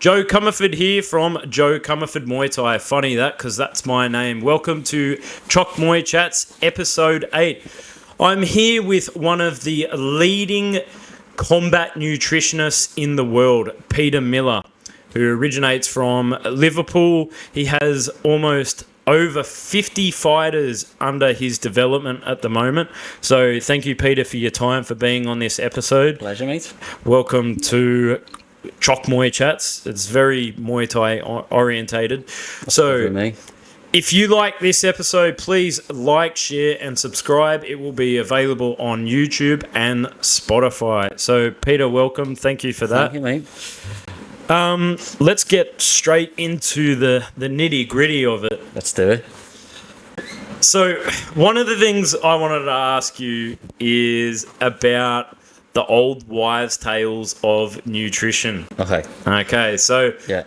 Joe Comerford here from Joe Comerford Muay Thai. Funny that, because that's my name. Welcome to Chok Muay Chats, episode 8. I'm here with one of the leading combat nutritionists in the world, Peter Miller, who originates from Liverpool. He has almost over 50 fighters under his development at the moment. So thank you, Peter, for your time, for being on this episode. Pleasure, mate. Welcome to Chok Muay Chats. It's very Muay Thai orientated. So Me. if you like this episode, please like, share, and subscribe. It will be available on YouTube and Spotify. So, Peter, welcome. Thank you for that. Thank you, mate. Let's get straight into the nitty-gritty of it. Let's do it. So, one of the things I wanted to ask you is about the old wives' tales of nutrition. Okay, so Yeah.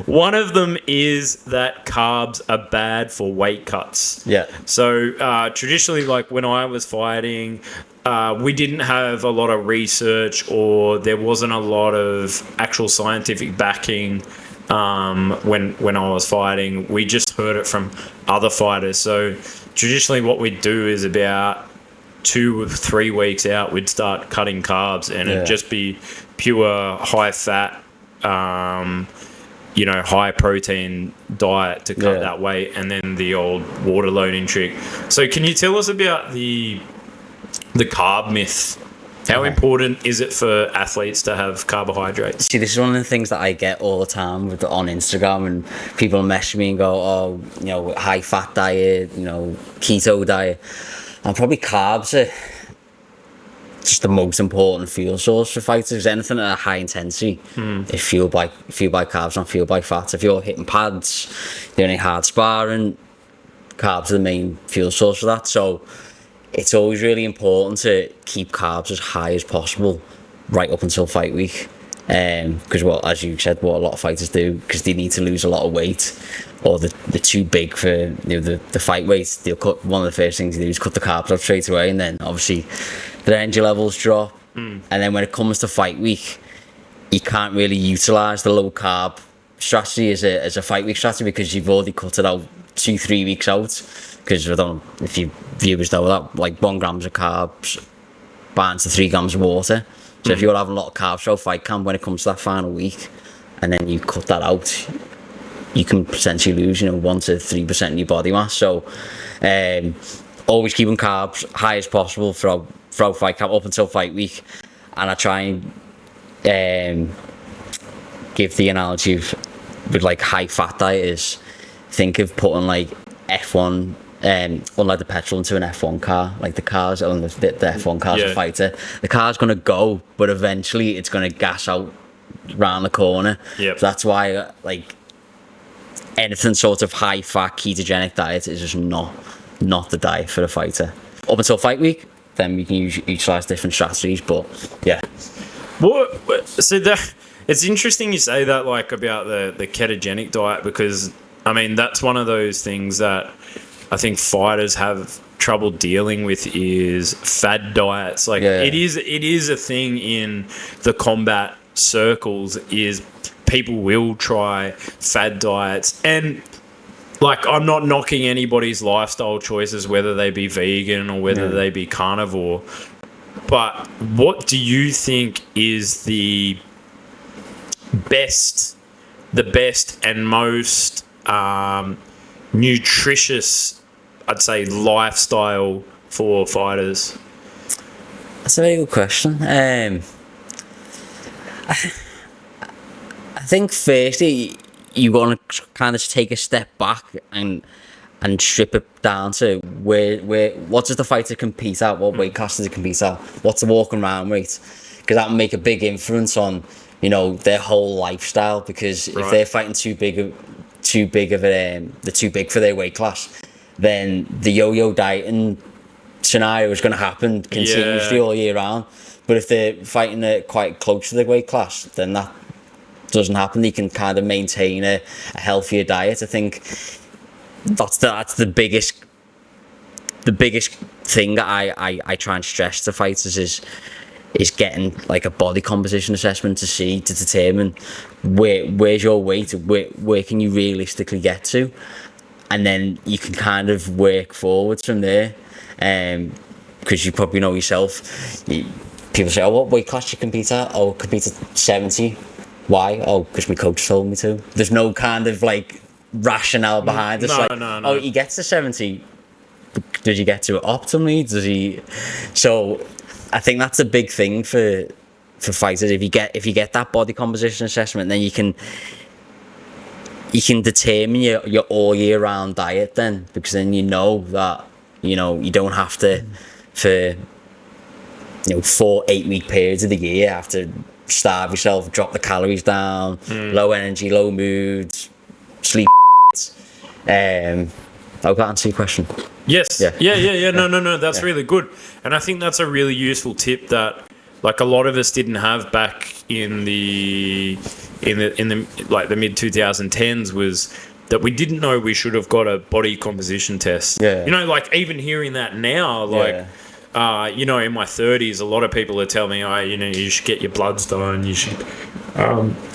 one of them is that carbs are bad for weight cuts. Yeah. So traditionally, like when I was fighting, we didn't have a lot of research, or there wasn't a lot of actual scientific backing when I was fighting. We just heard it from other fighters. So traditionally what we'd do is about 2 or 3 weeks out, we'd start cutting carbs, and it'd just be pure high fat, high protein diet to cut that weight, and then the old water loading trick. So can you tell us about the carb myth? How important is it for athletes to have carbohydrates? See, this is one of the things that I get all the time on Instagram, and people message me and go, high fat diet, keto diet. And probably carbs are just the most important fuel source for fighters. Anything at a high intensity is fueled by carbs, not fueled by fat. If you're hitting pads, doing any hard sparring, carbs are the main fuel source for that. So it's always really important to keep carbs as high as possible right up until fight week. Because, as you said, what a lot of fighters do, because they need to lose a lot of weight, or they're too big for the fight weight, they'll cut. One of the first things they do is cut the carbs out straight away, and then obviously their energy levels drop. And then when it comes to fight week, you can't really utilise the low carb strategy as a fight week strategy, because you've already cut it out 2-3 weeks out. Because I don't know if you viewers know that, like 1 grams of carbs binds to 3 grams of water. So if you're having a lot of carbs throughout fight camp, when it comes to that final week, and then you cut that out, you can potentially lose 1 to 3% of your body mass. So always keeping carbs high as possible throughout fight camp up until fight week. And I try and give the analogy with like high fat diet is, think of putting like F1 unlike the petrol into an F1 car. Like the cars on the F1 car's a fighter, the car's going to go, but eventually it's going to gas out round the corner. So that's why like anything sort of high fat ketogenic diet is just not the diet for a fighter up until fight week. Then we can utilize different strategies, but so that it's interesting you say that, like, about the ketogenic diet, because I mean that's one of those things that I think fighters have trouble dealing with, is fad diets. Like it is a thing in the combat circles, is people will try fad diets. And like, I'm not knocking anybody's lifestyle choices, whether they be vegan or whether they be carnivore, but what do you think is the best and most nutritious, I'd say, lifestyle for fighters? That's a very good question. I think firstly you want to kind of take a step back and strip it down to where what does the fighter compete at, what weight class does it compete at, what's the walking around rate, because that will make a big influence on their whole lifestyle. Because if they're fighting too big for their weight class, then the yo-yo dieting scenario is going to happen continuously all year round. But if they're fighting it quite close to their weight class, then that doesn't happen. They can kind of maintain a healthier diet. I think that's the biggest thing that I try and stress to fighters is is getting like a body composition assessment to determine where's your weight, where can you realistically get to, and then you can kind of work forwards from there. Because you probably know yourself, people say, oh, what weight class you compete at? Oh, compete at 70. Why? Oh, because my coach told me to. There's no kind of like rationale behind it. No. Oh, he gets to 70. Does he get to it optimally? Does he? So I think that's a big thing for fighters. If you get that body composition assessment, then you can determine your all year round diet then, because then you know that you don't have to for 4 8-week periods of the year have to starve yourself, drop the calories down, low energy, low mood, sleep. I'll go answer your question. Yes. Yeah. No. That's really good, and I think that's a really useful tip that, like, a lot of us didn't have back in the like the mid 2010s, was that we didn't know we should have got a body composition test. Yeah. Like even hearing that now, like. In my 30s, a lot of people are telling me, you should get your bloods done, you should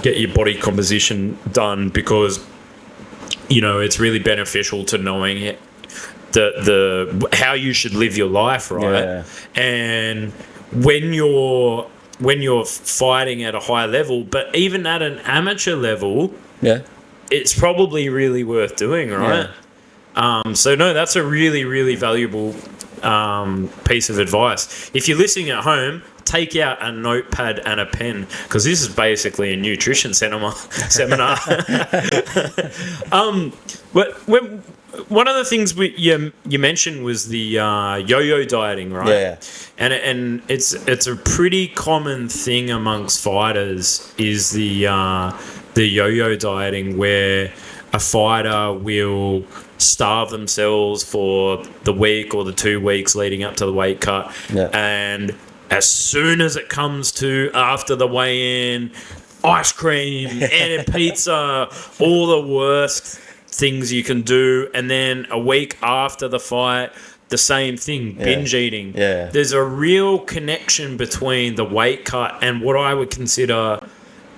get your body composition done, because it's really beneficial to knowing the how you should live your life, right? Yeah. And when you're fighting at a high level, but even at an amateur level, it's probably really worth doing, right? So no, that's a really, really valuable piece of advice. If you're listening at home, take out a notepad and a pen, because this is basically a nutrition seminar. One of the things you mentioned was the yo-yo dieting, right? Yeah. And it's a pretty common thing amongst fighters, is the yo-yo dieting, where a fighter will starve themselves for the week or the 2 weeks leading up to the weight cut, and as soon as it comes to after the weigh-in, ice cream and pizza, all the worst things you can do, and then a week after the fight, the same thing, binge eating. There's a real connection between the weight cut and what I would consider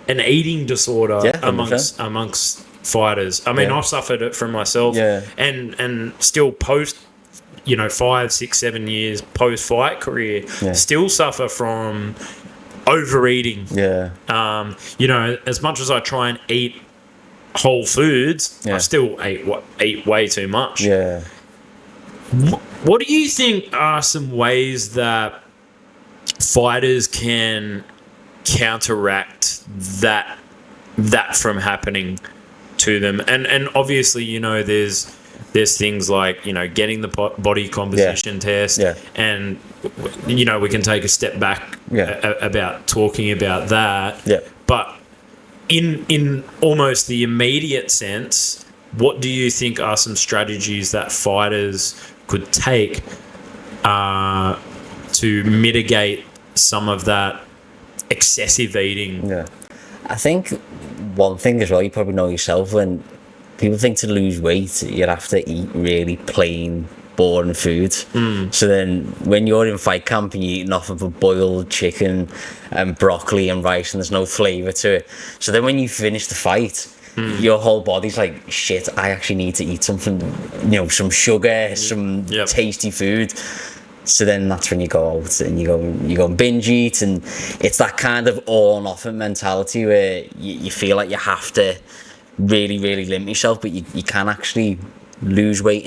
an eating disorder amongst fighters. I mean, I've suffered it from myself, and still post 5, 6, 7 years post fight career, still suffer from overeating. As much as I try and eat whole foods, I still eat way too much. What do you think are some ways that fighters can counteract that from happening to them? And obviously, there's things like, getting the body composition test, and we can take a step back about talking about that. But in almost the immediate sense, what do you think are some strategies that fighters could take to mitigate some of that excessive eating? I think one thing as well, you probably know yourself, when people think to lose weight, you have to eat really plain, boring food. So then when you're in fight camp and you eat nothing but boiled chicken and broccoli and rice, and there's no flavour to it, so then when you finish the fight, your whole body's like, shit, I actually need to eat something, some sugar, some tasty food. So then that's when you go out and you go and binge eat, and it's that kind of all or nothing mentality where you feel like you have to really, really limit yourself, but you can actually lose weight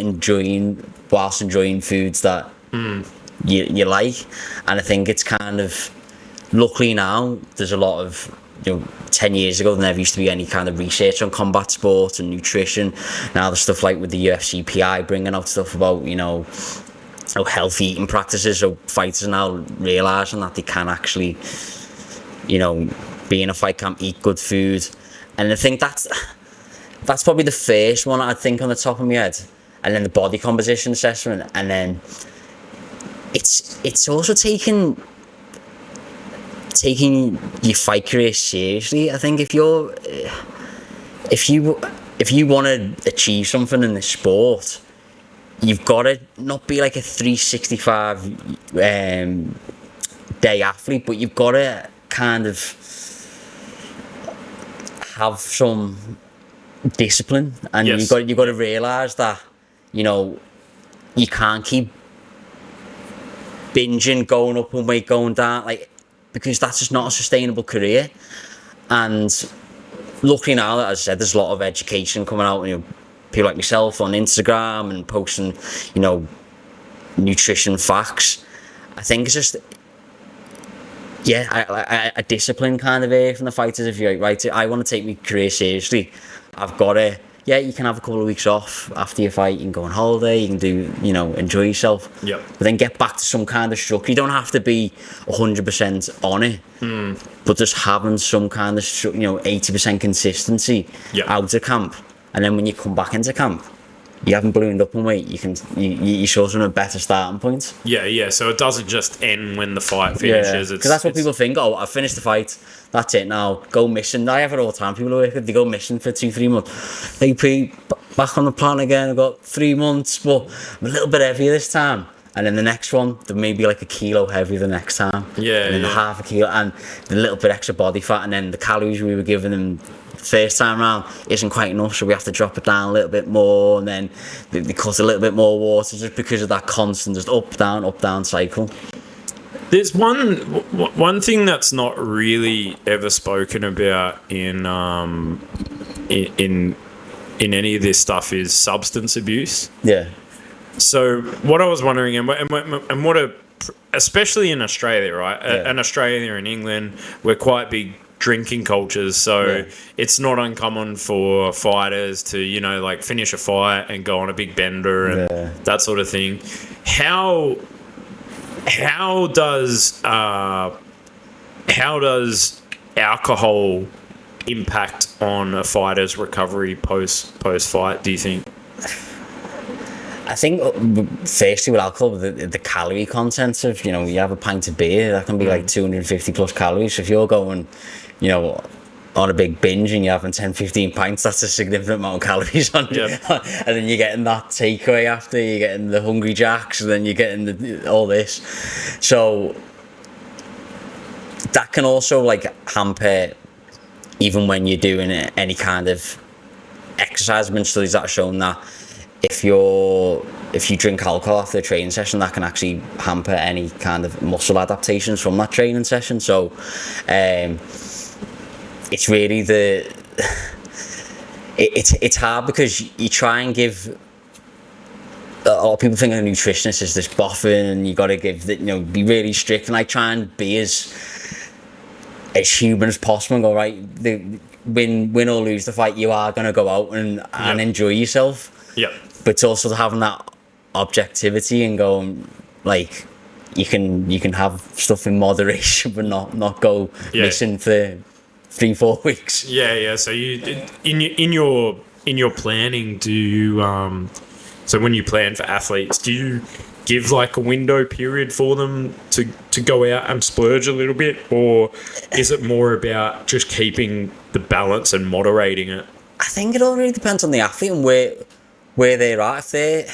whilst enjoying foods that you like. And I think it's kind of, luckily now, there's a lot of, 10 years ago there never used to be any kind of research on combat sport and nutrition. Now there's stuff like with the UFC PI bringing out stuff about, healthy eating practices, so fighters are now realising that they can actually, be in a fight camp, eat good food. And I think that's probably the first one I'd think on the top of my head. And then the body composition assessment, and then it's also taking your fight career seriously. I think if you want to achieve something in this sport, you've got to not be like a 365 day athlete, but you've got to kind of have some discipline, and Yes. you've got to realise that, you know, you can't keep binging, going up in weight, going down, like, because that's just not a sustainable career. And luckily now, as I said, there's a lot of education coming out, you know, people like myself on Instagram and posting, you know, nutrition facts. I think it's just, a discipline kind of area from the fighters. If you're right, I want to take my career seriously, I've got to, you can have a couple of weeks off after your fight, you can go on holiday, you can do, you know, enjoy yourself. Yep. But then get back to some kind of structure. You don't have to be 100% on it, but just having some kind of, 80% consistency out of camp. And then when you come back into camp, you haven't ballooned up in weight, you're sort of in a better starting point. Yeah, so it doesn't just end when the fight finishes. Because that's what people think, I've finished the fight, that's it now, go missing. I have it all the time, people work, they go missing for 2-3 months. AP, back on the plan again, I've got 3 months, but I'm a little bit heavier this time. And then the next one, they may be like a kilo heavier the next time. And then half a kilo, and a little bit extra body fat, and then the calories we were giving them first time round isn't quite enough, so we have to drop it down a little bit more, and then they cut a little bit more water just because of that constant just up down cycle. There's one thing that's not really ever spoken about in any of this stuff is substance abuse. Yeah. So what I was wondering, and what especially in Australia, right? Yeah. In Australia and England, we're quite big drinking cultures, so it's not uncommon for fighters to, you know, like finish a fight and go on a big bender and that sort of thing. How does alcohol impact on a fighter's recovery post fight, do you think? I think firstly with alcohol, the calorie content of, you know, you have a pint of beer, that can be like 250 plus calories. So if you're going, you know, on a big binge and you're having 10-15 pints, that's a significant amount of calories on you. And then you're getting that takeaway after, you're getting the Hungry Jacks, and then you're getting all this. So that can also like hamper even when you're doing any kind of exercise. I've been studies that have shown that if you drink alcohol after a training session, that can actually hamper any kind of muscle adaptations from that training session. So it's really it's hard because you try and give, a lot of people think a nutritionist is this boffin and you got to give the, you know, be really strict, and I try and be as human as possible and go, right, win or lose the fight, you are going to go out and enjoy yourself. But it's also having that objectivity and going, like, you can have stuff in moderation but not go missing for 3-4 weeks. So you in your planning, do you so when you plan for athletes, do you give like a window period for them to go out and splurge a little bit, or is it more about just keeping the balance and moderating it? I think it all really depends on the athlete and where they're at. If they're,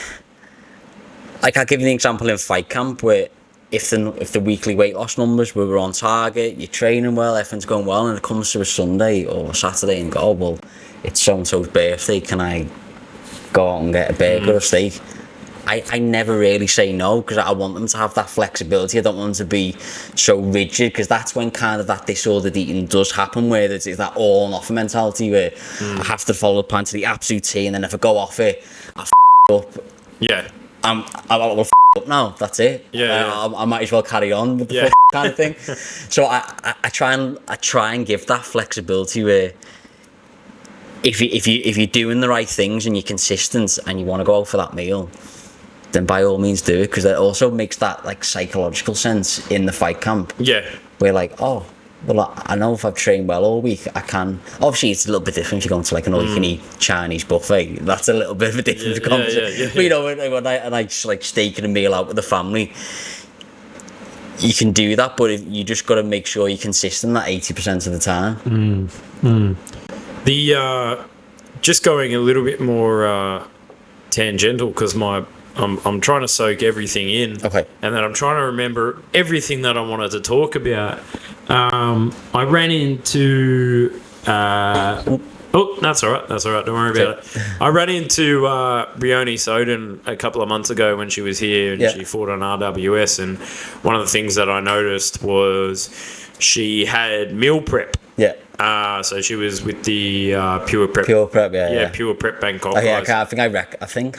like, I'll give you an example in fight camp where if the weekly weight loss numbers were on target, you're training well, everything's going well, and it comes to a Sunday or Saturday and go, oh, well, it's so-and-so's birthday, can I go out and get a burger or steak? I never really say no, because I want them to have that flexibility. I don't want them to be so rigid, because that's when kind of that disordered eating does happen, where it's that all or nothing mentality where I have to follow the plan to the absolute T, and then if I go off it, I up. I'm up now, that's it. I might as well carry on with the kind of thing. So I try and give that flexibility where if you're doing the right things and you're consistent and you want to go out for that meal, then by all means do it, because it also makes that like psychological sense in the fight camp. Where like, oh, well, I know if I've trained well all week, I can. Obviously, it's a little bit different if you're going to like an all-you-can-eat Chinese buffet. That's a little bit of a different concept. But you know, when I just like steaking a meal out with the family, you can do that, but you just got to make sure you're consistent that 80% of the time. The just going a little bit more tangential, because I'm trying to soak everything in. Okay. And then I'm trying to remember everything that I wanted to talk about. I ran into. Oh, that's all right. That's all right. Don't worry about it. I ran into Brioni Soden a couple of months ago when she was here, and she fought on RWS. And one of the things that I noticed was she had meal prep. Yeah. So she was with the Pure Prep. Pure Prep, yeah. Pure Prep Bangkok. Oh, yeah, I think I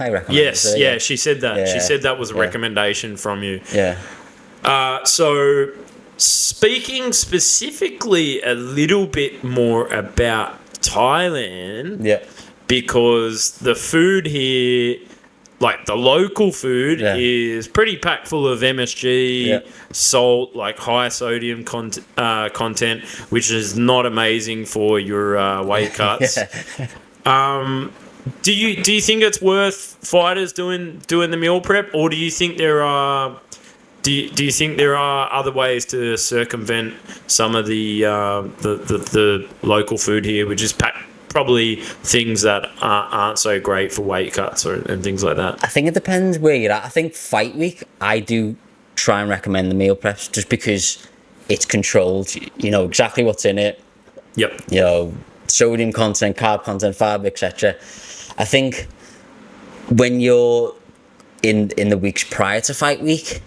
recommend Yes, it. yeah, she said that. Yeah. She said that was a recommendation from you. Yeah. So speaking specifically a little bit more about Thailand, because the food here, like the local food, is pretty packed full of MSG, salt, like high sodium content, which is not amazing for your weight cuts. Do you think it's worth fighters doing the meal prep, or do you think there are? Do you think there are other ways to circumvent some of the local food here, which is probably things that aren't so great for weight cuts and things like that? I think it depends where you're at. I think fight week, I do try and recommend the meal preps just because it's controlled. You know exactly what's in it. Yep. You know, sodium content, carb content, fiber, etc. I think when you're in the weeks prior to fight week,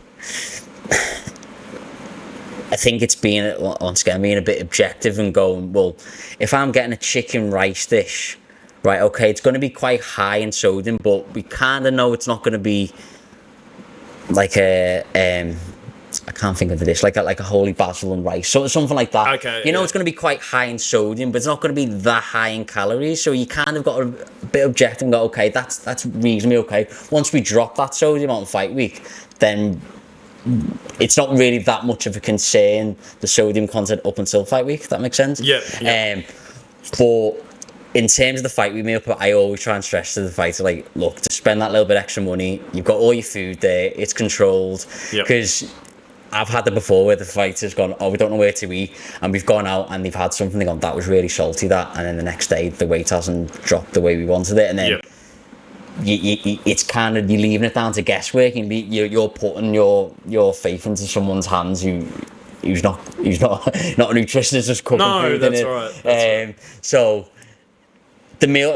I think it's being a bit objective and going, well, if I'm getting a chicken rice dish, right, okay, it's going to be quite high in sodium, but we kind of know it's not going to be like a I can't think of the dish, like a holy basil and rice, so something like that. Okay, you know, it's going to be quite high in sodium, but it's not going to be that high in calories. So you kind of got a bit objective and go, okay, that's reasonably okay. Once we drop that sodium on fight week, then it's not really that much of a concern, the sodium content up until fight week, if that makes sense. But in terms of the fight week meal prep, I always try and stress to the fighter, like, look, to spend that little bit extra money, you've got all your food there, it's controlled. Because I've had it before where the fighter's gone, oh, we don't know where to eat, and we've gone out and they've had something, they've gone, that was really salty, that, and then the next day the weight hasn't dropped the way we wanted it, and then it's kind of, you're leaving it down to guesswork, and you're putting your faith into someone's hands who's not a nutritionist, just cooking food. No, that's right. So the meal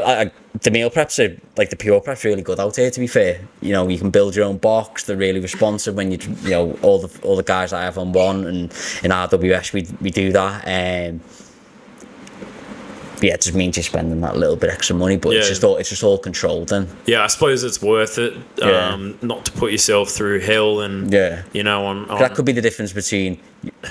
preps are, like, the pure prep's really good out here, to be fair. You know, you can build your own box, they're really responsive when you know, all the guys I have on one, and in RWS we do that. Yeah, it just means you're spending that little bit extra money, but it's just all controlled then. Yeah, I suppose it's worth it, not to put yourself through hell, and you know, on that could be the difference between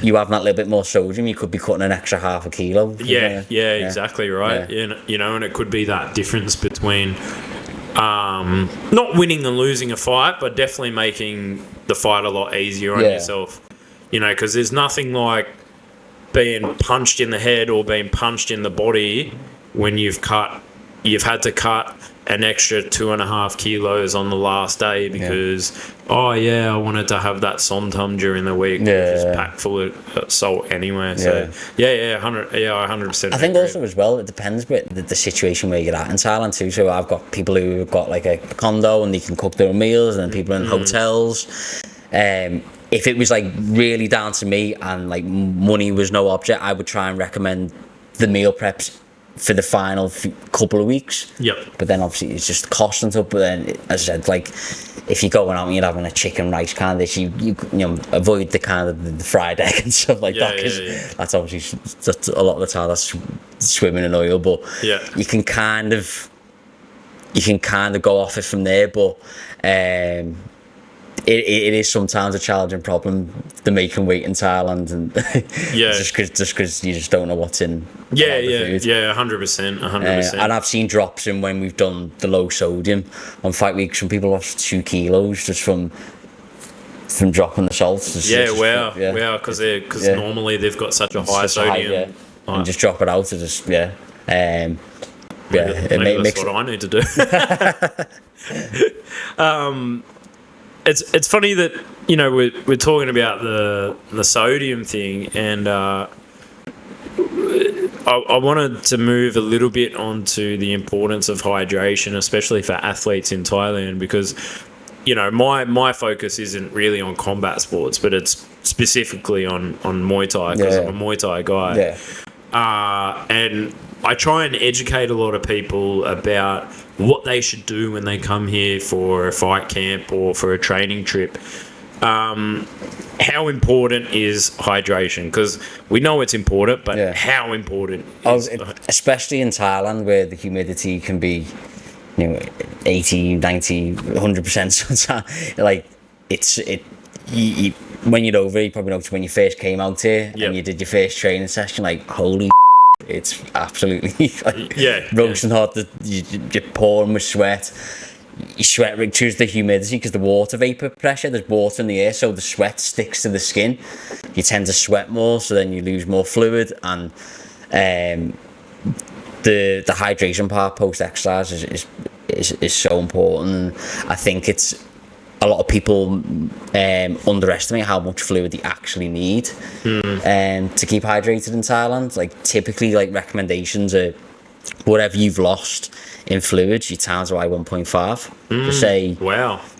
you having that little bit more sodium. You could be cutting an extra half a kilo. Exactly right. You know, and it could be that difference between not winning and losing a fight, but definitely making the fight a lot easier on yourself. You know, because there's nothing like being punched in the head or being punched in the body when you've had to cut an extra 2.5 kilos on the last day because I wanted to have that somtam during the week, which is packed full of salt anyway. So 100%. I think also as well, it depends with the situation where you're at in Thailand too. So I've got people who have got like a condo and they can cook their own meals, and then people in hotels. If it was like really down to me and like money was no object, I would try and recommend the meal preps for the final couple of weeks. But then obviously it's just cost and stuff. But then, as I said, like, if you're going out and you're having a chicken rice kind of dish, you know, avoid the kind of the fried egg and stuff like that, because that's obviously, that's a lot of the time that's swimming in oil. But you can kind of go off it from there. But it is sometimes a challenging problem, the making weight in Thailand, and just because you just don't know what's in. 100%. And I've seen drops in when we've done the low sodium on fight week. Some people lost 2 kilos just from dropping the salts. Because normally they've got such a high sodium. And just drop it out to just maybe that's what I need to do. It's funny that, you know, we're talking about the sodium thing, and I wanted to move a little bit onto the importance of hydration, especially for athletes in Thailand, because my focus isn't really on combat sports, but it's specifically on Muay Thai because I'm a Muay Thai guy. Yeah. And I try and educate a lot of people about what they should do when they come here for a fight camp or for a training trip. How important is hydration? Because we know it's important, but how important is especially in Thailand where the humidity can be 80, 90, 100% sometimes. Like you, when you're over, you probably noticed when you first came out here and you did your first training session, like holy it's absolutely roasting hot. You're pouring with sweat. You sweat choose the humidity because the water vapor pressure, there's water in the air, so the sweat sticks to the skin. You tend to sweat more, so then you lose more fluid, and the hydration part post exercise is so important. I think it's a lot of people underestimate how much fluid they actually need to keep hydrated in Thailand. Like typically, like recommendations are whatever you've lost in fluids, you times by 1.5. Just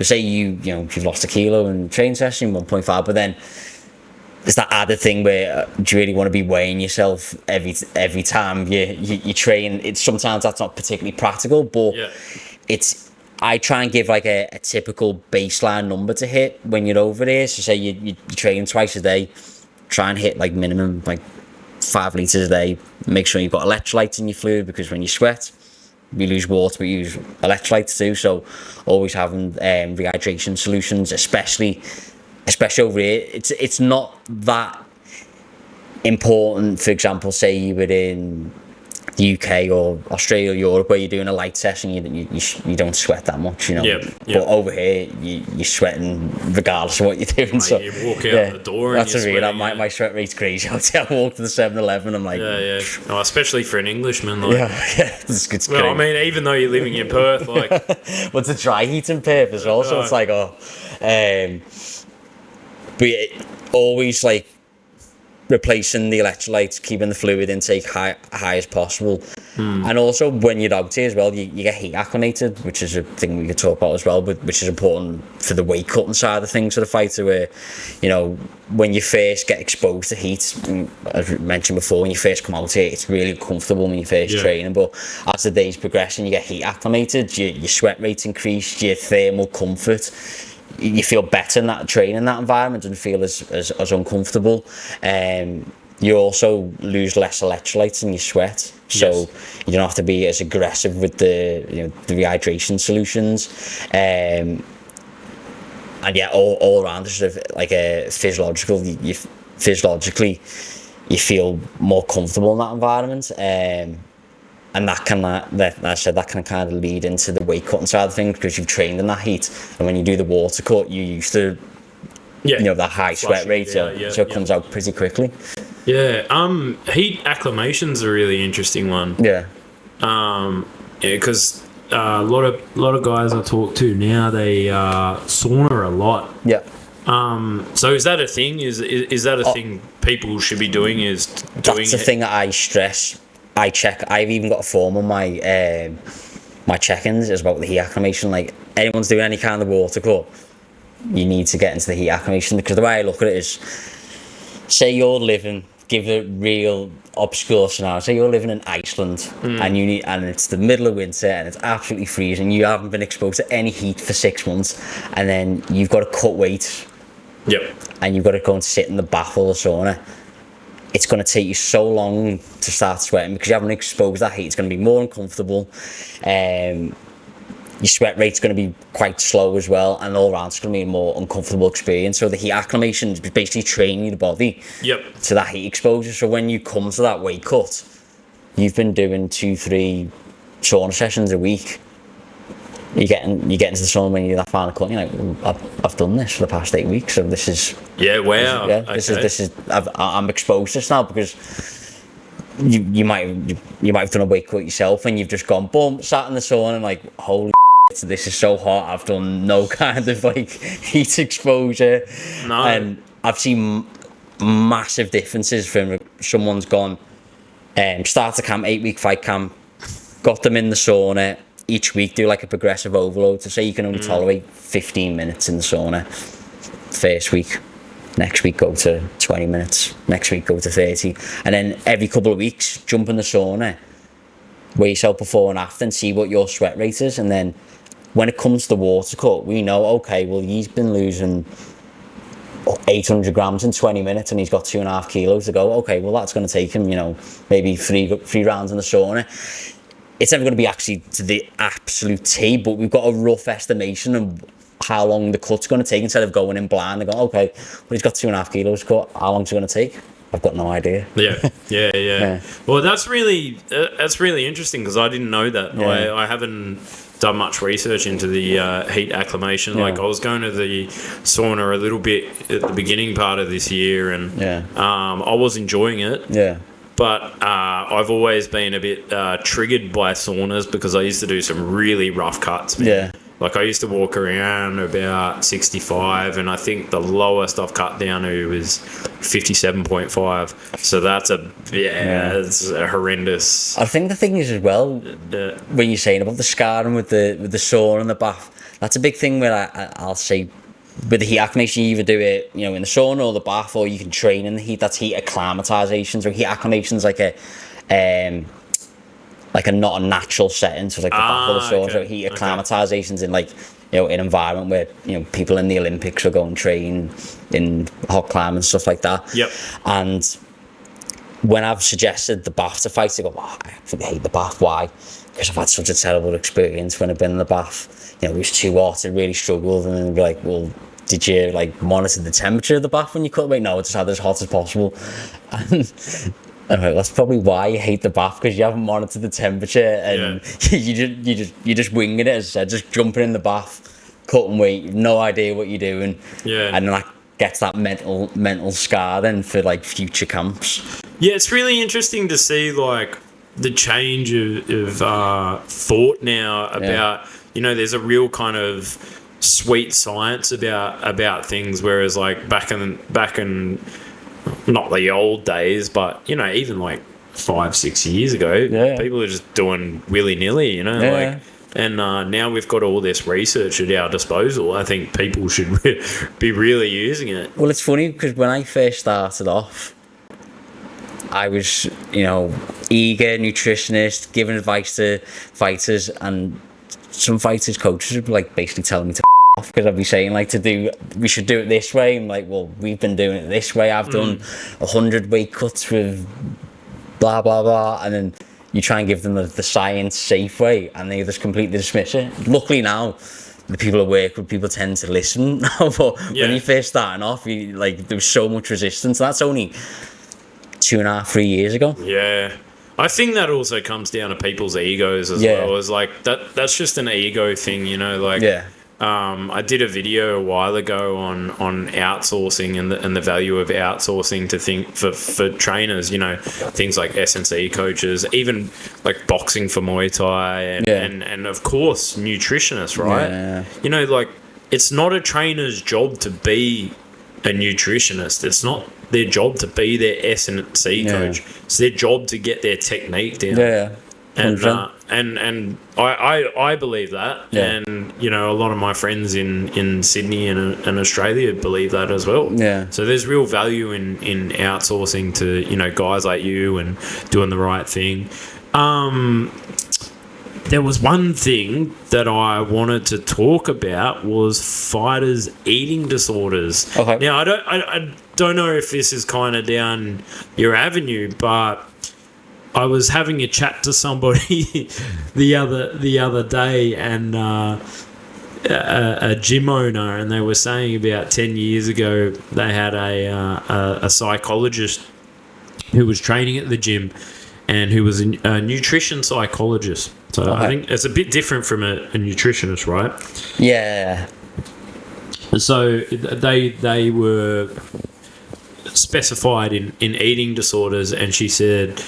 say you've lost a kilo in training session, 1.5, but then there's that added thing where do you really want to be weighing yourself every time you train? It's sometimes that's not particularly practical, but I try and give like a typical baseline number to hit when you're over there. So say you train twice a day, try and hit like minimum like 5 litres a day. Make sure you've got electrolytes in your fluid, because when you sweat we lose water, we use electrolytes too. So always having rehydration solutions, especially over here. It's not that important. For example, say you were in the UK or Australia or Europe where you're doing a light session, you don't sweat that much, But over here you're sweating regardless of what you're doing. So you walk out the door and that's you're sweating. My sweat rate's crazy. I walk to the 7-Eleven, I'm like especially for an Englishman, it's well, I mean, even though you're living in Perth, like what's the dry heat in Perth as well, so it's like but always like replacing the electrolytes, keeping the fluid intake high as possible. And also when you're out here as well, you get heat acclimated, which is a thing we could talk about as well, but which is important for the weight cutting side of things for the fighter, where when you first get exposed to heat, as we mentioned before, when you first come out here, it's really comfortable when you're first training, but as the days progress and you get heat acclimated, your sweat rates increase, your thermal comfort, you feel better in that training, in that environment, and feel as uncomfortable. You also lose less electrolytes in your sweat, so you don't have to be as aggressive with the rehydration solutions. And all around, sort of like a physiologically you feel more comfortable in that environment. And that can kind of lead into the weight cutting side of things, because you've trained in that heat, and when you do the water cut, you're used to that high sweat rate, so it comes out pretty quickly. Heat acclimation's a really interesting one. Because a lot of guys I talk to now, they sauna a lot. So is that a thing? Is that a thing people should be doing? That's the thing that I stress. I check. I've even got a form on my check-ins is about the heat acclimation. Like anyone's doing any kind of water cut, you need to get into the heat acclimation, because the way I look at it is, say you're living, give a real obscure scenario. Say you're living in Iceland and it's the middle of winter and it's absolutely freezing. You haven't been exposed to any heat for 6 months, and then you've got to cut weight. And you've got to go and sit in the bath or the sauna. It's going to take you so long to start sweating because you haven't exposed that heat. It's going to be more uncomfortable. Your sweat rate's going to be quite slow as well, and all around it's going to be a more uncomfortable experience. So the heat acclimation is basically training the body to that heat exposure. So when you come to that weight cut, you've been doing 2-3 sauna sessions a week. You get into the sauna when you're that final cut, and you're like, I've done this for the past 8 weeks, so this is I'm exposed to this now, because you might have done a weight cut yourself and you've just gone boom, sat in the sauna and like, holy shit, this is so hot. I've done no kind of like heat exposure. And I've seen massive differences from someone's gone start a camp, 8-week fight camp, got them in the sauna, each week do like a progressive overload. So say you can only tolerate 15 minutes in the sauna first week. Next week go to 20 minutes. Next week go to 30. And then every couple of weeks jump in the sauna, weigh yourself before and after and see what your sweat rate is. And then when it comes to the water cut, we know, okay, well, he's been losing 800 grams in 20 minutes and he's got 2.5 kilos to go. Okay, well, that's going to take him, maybe three rounds in the sauna. It's never going to be actually to the absolute T, but we've got a rough estimation of how long the cut's going to take instead of going in blind and going, okay, well, he's got 2.5 kilos to cut. How long's it going to take? I've got no idea. Yeah. Well, that's really interesting because I didn't know that. Yeah. I haven't done much research into the heat acclimation. Yeah. Like, I was going to the sauna a little bit at the beginning part of this year, and I was enjoying it. Yeah. But I've always been a bit triggered by saunas because I used to do some really rough cuts, man. Yeah. Like, I used to walk around about 65, and I think the lowest I've cut down to was 57.5. So that's it's a horrendous. I think the thing is as well, when you're saying about the scarring with the sauna and the bath, that's a big thing where I'll say with the heat acclimation, you either do it, in the sauna or the bath, or you can train in the heat. That's heat acclimatization. So heat acclimation is like a not a natural setting, so like the bath or the sauna. So heat acclimatization's in like an environment where people in the Olympics will go and train in hot climate and stuff like that. Yep. And when I've suggested the bath to fights, they go, I absolutely hate the bath. Why? Because I've had such a terrible experience when I've been in the bath. It was too hot, I really struggled, and then they'd be like, well, did you monitor the temperature of the bath when you cut away? No, I just had it as hot as possible. And that's probably why you hate the bath, because you haven't monitored the temperature, and you're just winging it, as I said, just jumping in the bath, cutting weight, you've no idea what you're doing, and then that gets that mental scar then for future camps. Yeah, it's really interesting to see the change of thought now about there's a real kind of sweet science about things, whereas back in not the old days, but even 5-6 years ago, people are just doing willy-nilly, and now we've got all this research at our disposal. I think people should be really using it. Well, it's funny because when I first started off, I was eager nutritionist, giving advice to fighters, and some fighters coaches would be basically telling me to off, because I'd be saying we should do it this way. I'm like, well, we've been doing it this way. I've done 100 weight cuts with blah blah blah, and then you try and give them the science safe way, and they just completely dismiss it. Luckily now, the people I work with, people tend to listen. But when you first starting off, there was so much resistance. That's only 2.5, 3 years ago. Yeah. I think that also comes down to people's egos as well. As that's just an ego thing, I did a video a while ago on outsourcing and the value of outsourcing to think for trainers, things like S&C coaches, even boxing for Muay Thai and of course nutritionists, right? Yeah. It's not a trainer's job to be a nutritionist. It's not their job to be their S&C coach. It's their job to get their technique down. Yeah. And I believe that, and a lot of my friends in Sydney and Australia believe that as well. Yeah. So there's real value in outsourcing to guys like you and doing the right thing. There was one thing that I wanted to talk about was fighters' eating disorders. Okay. Now I don't know if this is kind of down your avenue, but I was having a chat to somebody the other day, and a gym owner, and they were saying about 10 years ago they had a psychologist who was training at the gym, and who was a nutrition psychologist. So I think it's a bit different from a nutritionist, right? Yeah. So they were specified in eating disorders, and she said,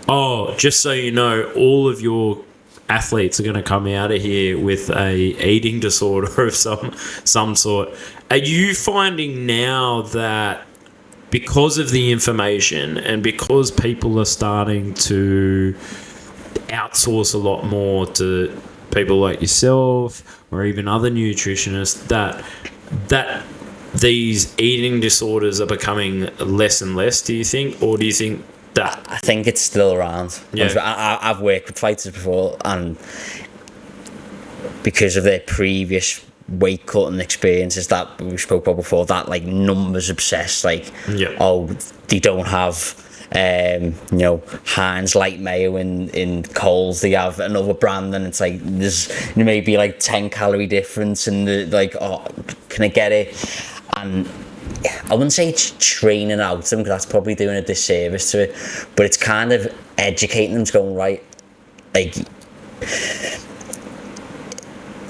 oh, just so you know, all of your athletes are going to come out of here with a eating disorder of some sort. Are you finding now that because of the information and because people are starting to outsource a lot more to people like yourself or even other nutritionists that these eating disorders are becoming less and less, do you think? Or do you think that... I think it's still around. Yeah. I've worked with fighters before, and because of their previous weight cutting experiences that we spoke about before, that like numbers obsessed, like they don't have Heinz light mayo in Coles, they have another brand, and it's like there's maybe like 10 calorie difference, and like, oh, can I get it? And I wouldn't say it's training out them, because that's probably doing a disservice to it, but it's kind of educating them to go, right, like,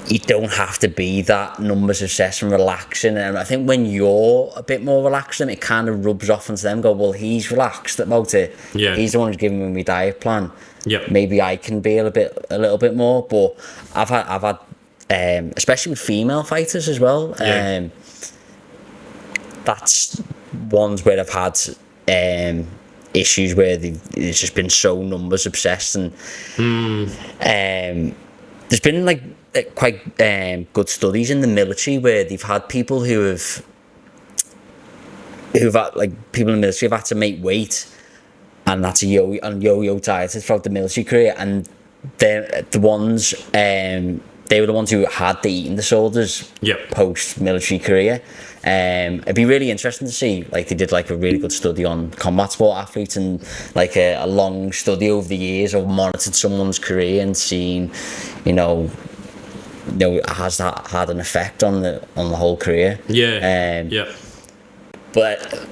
you don't have to be that numbers obsessed and relaxing. And I think when you're a bit more relaxed, it kind of rubs off onto them. Go, well, he's relaxed about it. Yeah. He's the one who's giving me my diet plan. Yeah. Maybe I can be a little bit more. But I've had, especially with female fighters as well. Yeah. That's ones where I've had issues where it's just been so numbers obsessed, and there's been like quite good studies in the military where they've had people who've had, like, people in the military have had to make weight, and that's a yo-yo dieted throughout the military career, and they're the ones they were the ones who had the eating disorders post military career. It'd be really interesting to see, like, they did like a really good study on combat sport athletes, and like a long study over the years of monitored someone's career and seen, has that had an effect on the whole career? But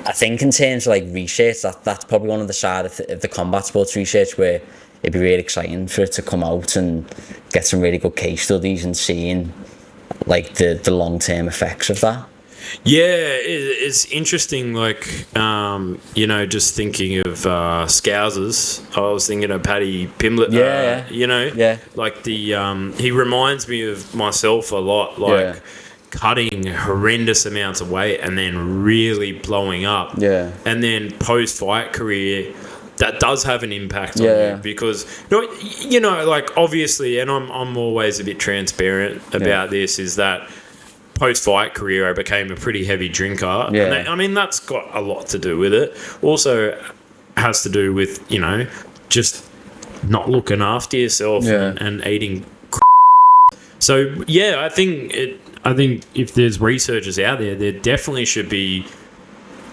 I think in terms of like research, that's probably one of the side of the combat sports research where it'd be really exciting for it to come out and get some really good case studies and seeing like the long-term effects of that. It's interesting, like, just thinking of Scousers. I was thinking of Paddy Pimblett, like he reminds me of myself a lot, like cutting horrendous amounts of weight and then really blowing up. And then post-fight career, that does have an impact on you, because like, obviously, and I'm always a bit transparent about this, is that post-fight career I became a pretty heavy drinker. And that's got a lot to do with it. Also has to do with just not looking after yourself and eating so I think if there's researchers out there definitely should be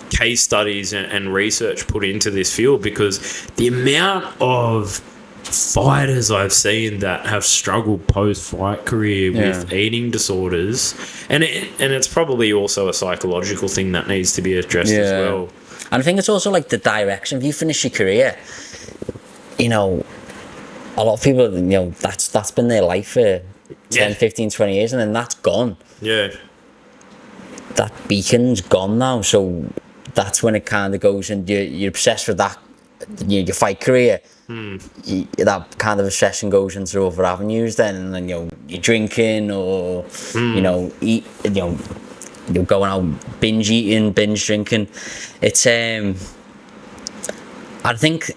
case studies and research put into this field, because the amount of fighters I've seen that have struggled post-fight career with eating disorders, and it's probably also a psychological thing that needs to be addressed as well. And I think it's also like the direction. If you finish your career, a lot of people, that's been their life for 10, 15, 20 years, and then that's gone. That beacon's gone now, so that's when it kind of goes, and you're obsessed with that, your fight career. That kind of obsession goes into other avenues then, and then you're drinking, or you're going out binge eating, binge drinking. It's I think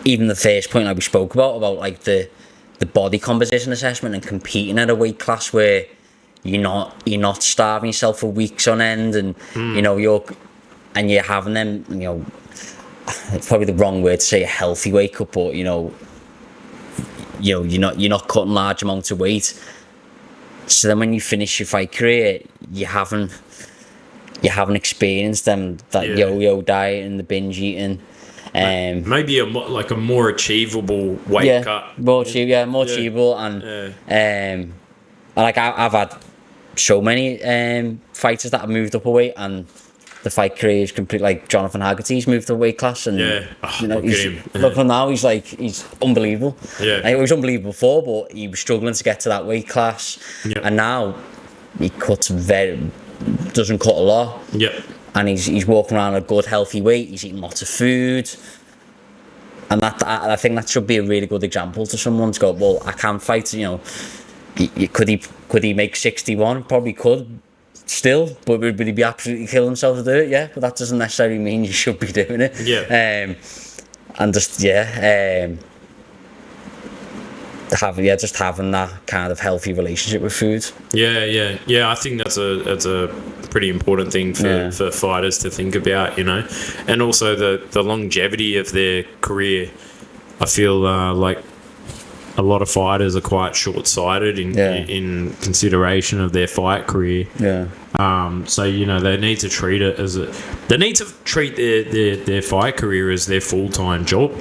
even the first point like we spoke about like the body composition assessment and competing at a weight class where you're not starving yourself for weeks on end, and you're having them, it's probably the wrong word to say a healthy weight cut, but you're not cutting large amounts of weight. So then when you finish your fight career, you haven't experienced that yo-yo diet and the binge eating. Maybe a more achievable weight cut. More achievable, and like I've had so many fighters that have moved up a weight, and the fight career is complete. Like Johnathon Haggerty's moved to a weight class, and look at him now. He's unbelievable. He was unbelievable before, but he was struggling to get to that weight class, and now he doesn't cut a lot. And he's walking around a good healthy weight. He's eating lots of food, and I think that should be a really good example to someone to go, well, I can fight. Could he make 61? Probably could. Still, but would he be absolutely killing himself to do it? Yeah, but that doesn't necessarily mean you should be doing it. just having that kind of healthy relationship with food. Yeah. I think that's a pretty important thing for fighters to think about, you know, and also the longevity of their career. I feel like a lot of fighters are quite short-sighted in consideration of their fight career. So you know, they need to treat it their fight career as their full-time job.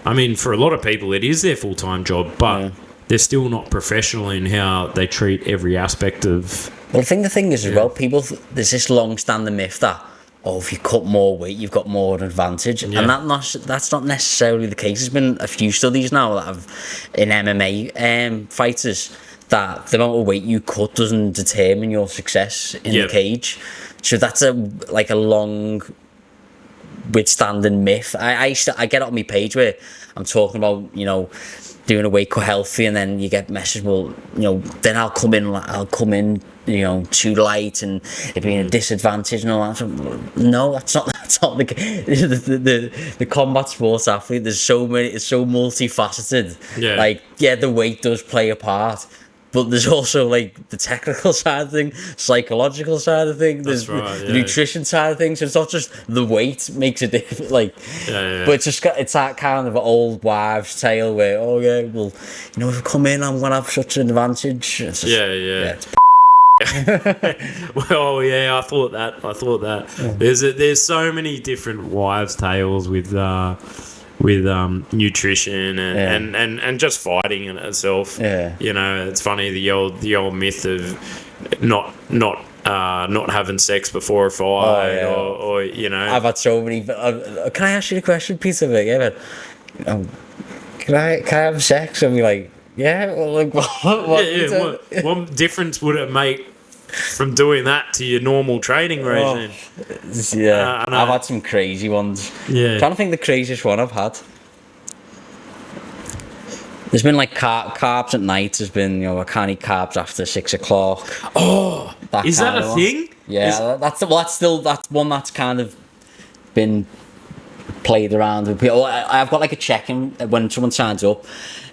I mean, for a lot of people it is their full-time job, but they're still not professional in how they treat every aspect of. Well, I think the thing is as well, people, there's this long-standing myth that, if you cut more weight, you've got more advantage. And that's not necessarily the case. There's been a few studies now that have, in MMA fighters, that the amount of weight you cut doesn't determine your success in the cage. So that's a long withstanding myth. I get it on my page where I'm talking about, you know, doing a weight cut healthy, and then you get messages, well, you know, then I'll come in, you know, too light and it being a disadvantage and all that. So, no, that's not the combat sports athlete. It's so multifaceted. Like, the weight does play a part, but there's also like the technical side of things, psychological side of things, there's the nutrition side of things. So it's not just the weight makes a difference, like, but it's that kind of old wives' tale where, well, you know, if I come in, I'm gonna have such an advantage. It's just, Well, I thought that. There's so many different wives' tales with nutrition and just fighting in itself. You know, it's funny, the old myth of not having sex before a fight, or you know. I've had so many. Can I ask you a question, Peter? Can I have sex? And be like, what what difference would it make from doing that to your normal training regime? I've had some crazy ones. I'm trying to think the craziest one I've had. There's been like carbs at night. There's been, you know, I can't eat carbs after 6 o'clock. Is that a thing? That's one that's kind of been played around with people. I've got like a check-in when someone signs up,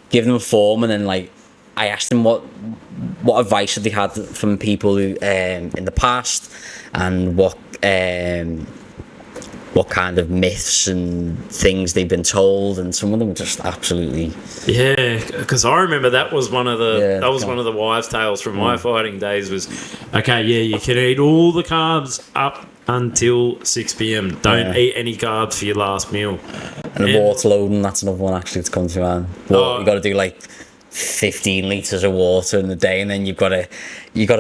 give them a form, and then like I ask them what advice have they had from people who, in the past, and what kind of myths and things they've been told, and some of them are just absolutely. Because I remember that was one of the wives' tales from my fighting days. Was you can eat all the carbs up until 6 p.m. Don't eat any carbs for your last meal. And the water loading, that's another one actually that's come to mind. You got to do like 15 litres of water in the day, and then you got to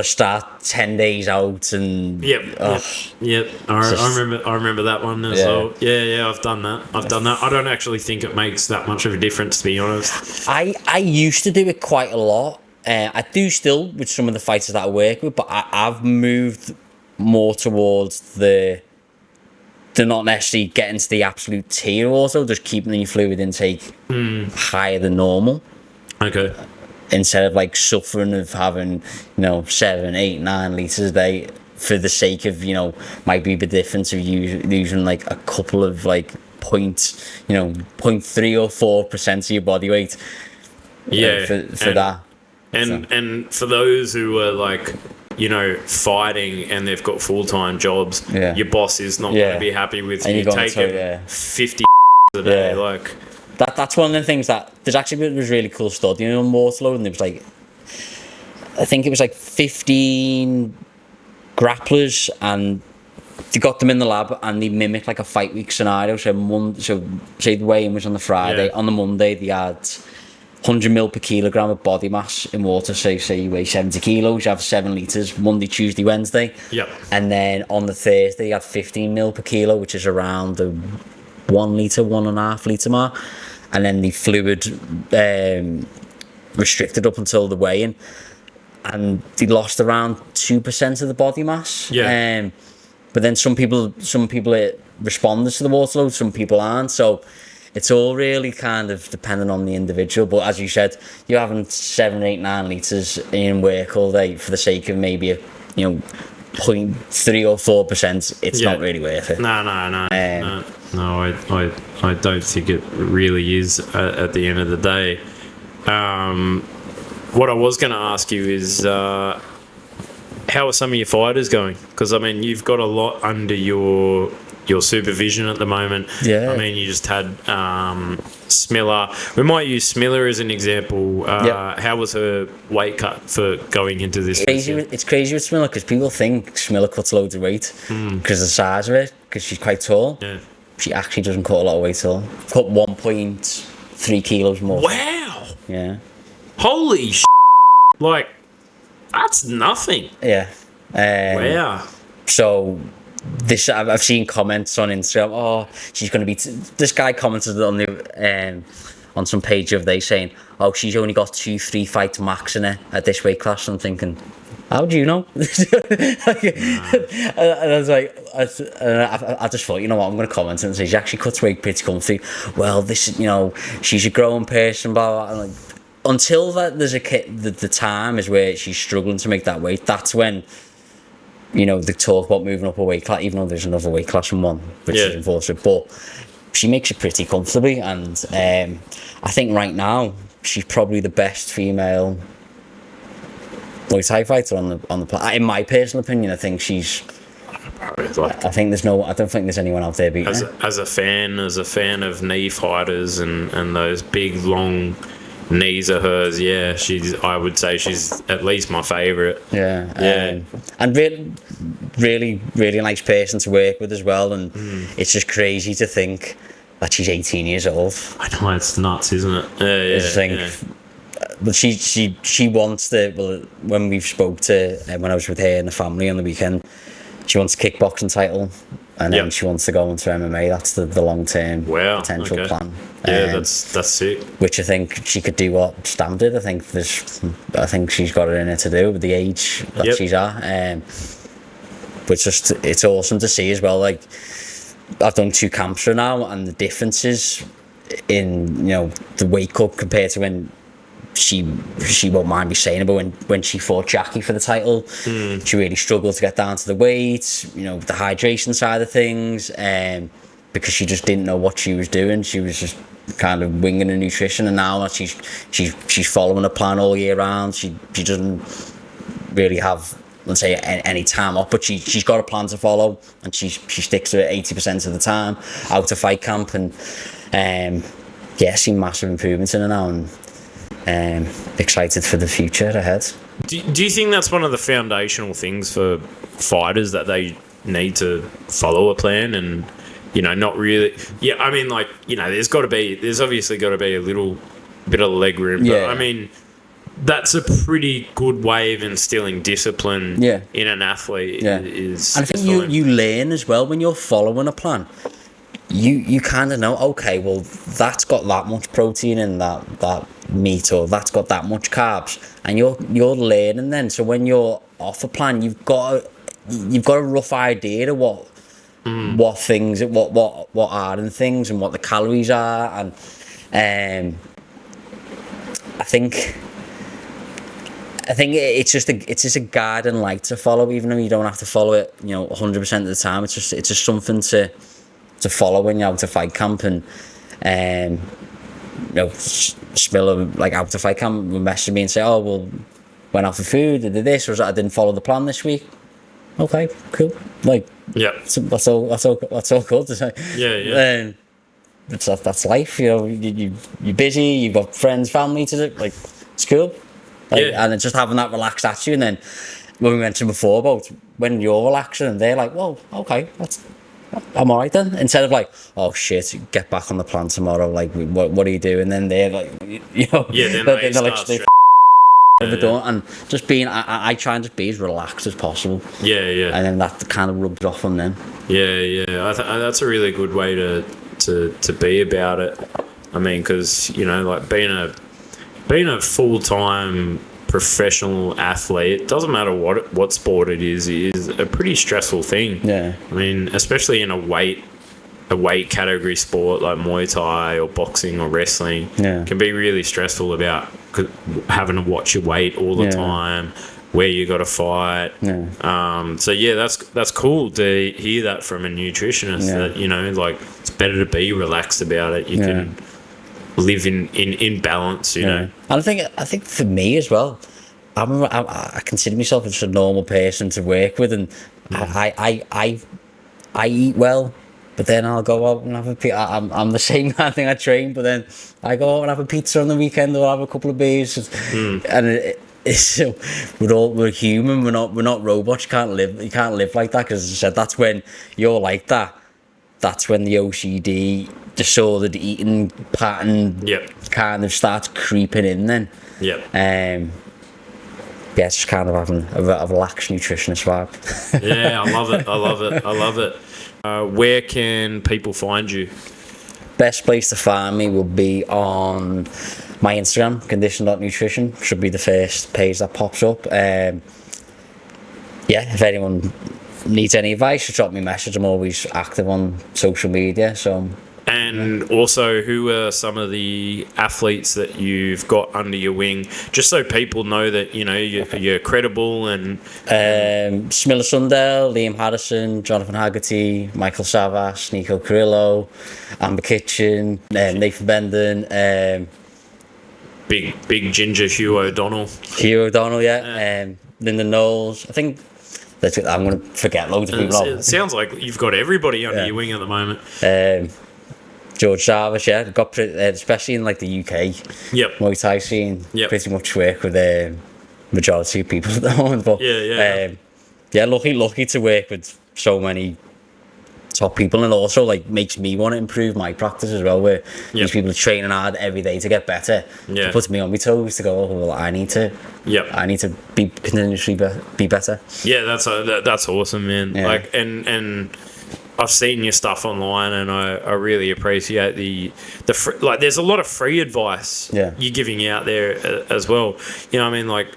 start 10 days out, and I remember that one as well. I've done that. I don't actually think it makes that much of a difference, to be honest. I used to do it quite a lot. I do still with some of the fighters that I work with, but I've moved more towards they're not necessarily getting to the absolute tier, also just keeping the fluid intake higher than normal. Okay. Instead of like suffering of having, 7, 8, 9 litres a day for the sake of, might be the difference of using like a couple of like 0.3 or 4% of your body weight. For that. And for those who are like, fighting and they've got full-time jobs, your boss is not going to be happy with you taking 50 a day. Like. That's one of the things that there's actually a really cool study on water load, and it was like, I think it was like 15 grapplers, and they got them in the lab and they mimicked like a fight week scenario. So say the weigh-in was on the Friday, on the Monday they had 100 mil per kilogram of body mass in water. So say you weigh 70 kilos, you have 7 litres Monday, Tuesday, Wednesday. And then on the Thursday you had 15 mil per kilo, which is around the 1 litre, 1.5 litre mark. And then the fluid restricted up until the weigh-in, and they lost around 2% of the body mass. But then some people responded to the water load, some people aren't. So it's all really kind of dependent on the individual. But as you said, you're having 7, 8, 9 litres in work all day for the sake of maybe 0.3 or 4%. It's not really worth it. No, I don't think it really is at the end of the day. What I was going to ask you is, how are some of your fighters going? Because I mean, you've got a lot under your supervision at the moment. Yeah. I mean, you just had Smilla. We might use Smilla as an example. How was her weight cut for going into this? It's crazy with Smilla because people think Smilla cuts loads of weight because of the size of it, because she's quite tall. Yeah. She actually doesn't cut a lot of weight at all. Cut 1.3 kilos more. Wow. Yeah. Holy like, that's nothing. Yeah. Wow. So this, I've seen comments on Instagram. Oh, she's going to be. This guy commented on the on some page of they saying, oh, she's only got 2-3 fights max in her at this weight class. I'm thinking, how do you know? And I was like, I just thought, you know what, I'm going to comment and say she actually cuts weight pretty comfy. Well, this is, you know, she's a grown person, blah, blah, blah. Like, until that there's the time is where she's struggling to make that weight. That's when, you know, they talk about moving up a weight class, even though there's another weight class in one, which is unfortunate. But she makes it pretty comfortably, and I think right now she's probably the best female Muay Thai fighter on the planet. In my personal opinion, I think she's. I think there's no. I don't think there's anyone out there beating her. As a fan of knee fighters and those big long knees of hers, yeah, I would say she's at least my favourite. Yeah. And really nice person to work with as well. And it's just crazy to think that she's 18 years old. I know, it's nuts, isn't it? But she wants to. Well, when we've spoke to when I was with her and the family on the weekend, she wants a kickboxing title, and then she wants to go into MMA. That's the long term potential plan. Yeah, that's sick. Which I think she could do what Stam did. I think she's got it in her to do with the age that she's at. But it's awesome to see as well. Like, I've done 2 camps for her now, and the differences in, you know, the weight cut compared to when she won't mind me saying, but when she fought Jackie for the title, she really struggled to get down to the weight, you know, the hydration side of things, because she just didn't know what she was doing. She was just kind of winging her nutrition, and now that she's following a plan all year round, she doesn't really have, let's say, any time off, but she's got a plan to follow, and she sticks to it 80% of the time out of fight camp, and seen massive improvements in her now, and excited for the future ahead. Do you think that's one of the foundational things for fighters, that they need to follow a plan and, you know, not really? Yeah, I mean, like, you know, there's obviously got to be a little bit of leg room, but I mean, that's a pretty good way of instilling discipline in an athlete. Is, and I think you learn as well when you're following a plan. You kind of know, okay, well, that's got that much protein in that meat, or that's got that much carbs, and you're learning then. So when you're off a plan, you've got a rough idea of what things, what are in things, and what the calories are, and I think it's just a guiding light to follow, even though you don't have to follow it, you know, 100% of the time. It's just something to follow when you're out to fight camp. And you know, Smilla, like, out to fight camp, would message me and say, oh, well, went out for food, did this, or I didn't follow the plan this week. Okay, cool. Like, that's all good to say. That's life, you know. You're busy, you've got friends, family to do, like, it's cool. Like, and it's just having that relaxed attitude. And then when we mentioned before about when you're relaxing, they're like, well, okay, I'm alright then. Instead of like, oh shit, get back on the plan tomorrow, like, what are you doing? And then they're like, you know, they're like, overdone. And just being, I try and just be as relaxed as possible. And then that kind of rubs off on them. That's a really good way to be about it. I mean, because, you know, like, being a full-time professional athlete, it doesn't matter what sport it is a pretty stressful thing. I mean, especially in a weight category sport like Muay Thai or boxing or wrestling, can be really stressful about having to watch your weight all the time, where you got to fight. That's cool to hear that from a nutritionist, that, you know, like, it's better to be relaxed about it. You can, live in balance, you know. And I think for me as well, I consider myself as a normal person to work with, and I eat well, but then I'll go out and have a pizza. I'm the same kind of thing. I train, but then I go out and have a pizza on the weekend, or have a couple of beers, and it's we're human. We're not robots. You can't live like that, because as I said, that's when you're like that. That's when the OCD, disordered eating pattern, kind of starts creeping in. Then, it's just kind of having a lax nutritionist vibe. Yeah, I love it. Where can people find you? Best place to find me will be on my Instagram, condition.nutrition. Should be the first page that pops up. If anyone needs any advice, just drop me a message. I'm always active on social media. And also, who are some of the athletes that you've got under your wing, just so people know that you're credible? And Smilla Sundell, Liam Harrison, Johnathon Haggerty, Michael Savas, Nico Carrillo, Amber Kitchen, Nathan Benden, big ginger Hugh O'Donnell, Lyndon Knowles. I think I'm going to forget loads of people. It sounds like you've got everybody under your wing at the moment. George Jarvis, got especially in like the UK Muay Thai scene, pretty much work with the majority of people at the moment. But lucky to work with so many top people, and also like makes me want to improve my practice as well, where these people are training hard every day to get better. It puts me on my toes to go, well, I need to be continuously be better. That's awesome, man. Like, and I've seen your stuff online, and I really appreciate the there's a lot of free advice you're giving out there as well. You know what I mean? Like,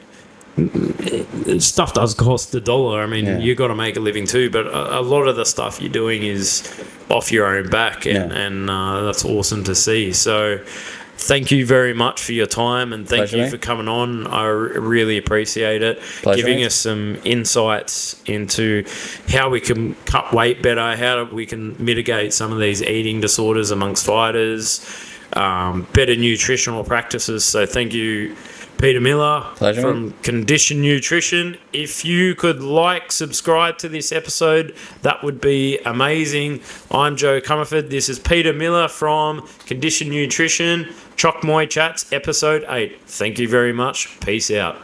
stuff does cost $1. I mean, you got to make a living too, but a lot of the stuff you're doing is off your own back, and that's awesome to see. So thank you very much for your time, and thank you for coming on. I really appreciate it. Giving us some insights into how we can cut weight better, how we can mitigate some of these eating disorders amongst fighters, better nutritional practices. So thank you, Peter Miller from Condition Nutrition. If you could subscribe to this episode, that would be amazing. I'm Joe Comerford. This is Peter Miller from Condition Nutrition. Chok Muay Chats, episode 8. Thank you very much. Peace out.